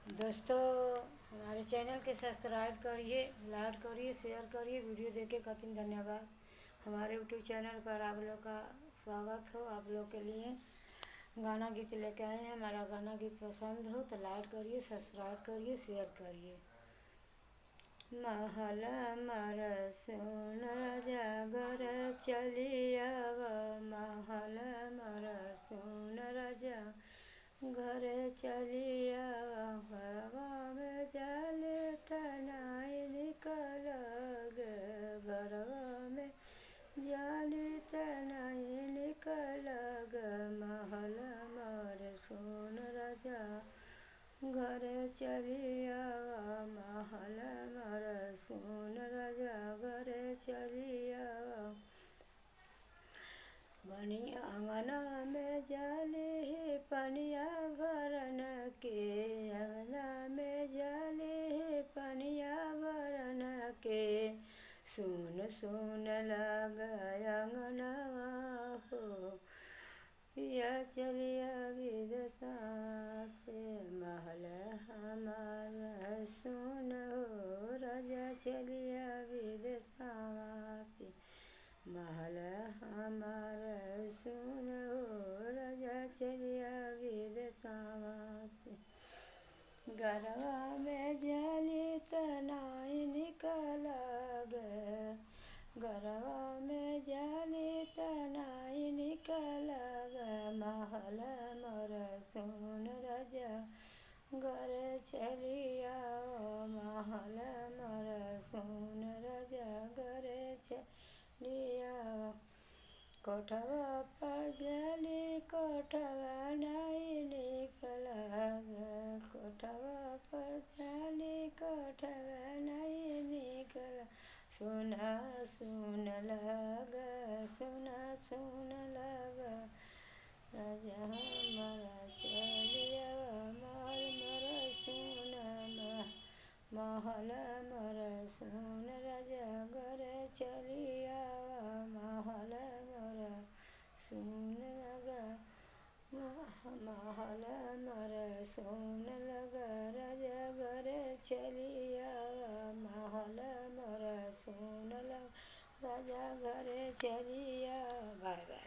दोस्तों, हमारे चैनल के सब्सक्राइब करिए, लाइक करिए, शेयर करिए। वीडियो देखे खातिर धन्यवाद। हमारे यूट्यूब चैनल पर आप लोग का स्वागत हो। आप लोग के लिए गाना गीत लेके आए हैं। हमारा गाना गीत पसंद हो तो लाइक करिए, सब्सक्राइब करिए, शेयर करिए। महल मर सुन राजा घर चलियाव, महल मर सुन राजा घर चलियाव। घरवा में जाले तनाई निकल गे, घरवा में जाले तनाई निकल गे। महल मर सुन राजा घर चलियावा, महल मर सुन राजा घर चलियावा। बनी अंगना में जाले पनिया भरन के, अंगना में जाले पनिया भरन के। सुन सुन लग अंगनवा हो, पिया चलिया विदेशा से। महल हमार सुन हो, राजा चलिया विदेशा से। महल हमार सुन हो, राजा चलिया विदेशा से। गरवा में जाली तनाई निकल गे, गरवा में जाली तनाई निकल गे। महल मर सुन राजा घर चलिया, महल मर सुन राजा घर चलिया। कोठवा पर जाली कोठवा नहीं निकल गे, कोठवा पर जाली कोठवा नहीं निकल। सुना सुन लग, सुना सुन लग राजा हमारा चलिया। महल मर सुन, महल मर सुन राजा घर चलिया। महल मर सुन लगा, महल मर सुन लगा राजा घर चलिया। महल मर सुन लगा राजा घर चलिया। Bye by.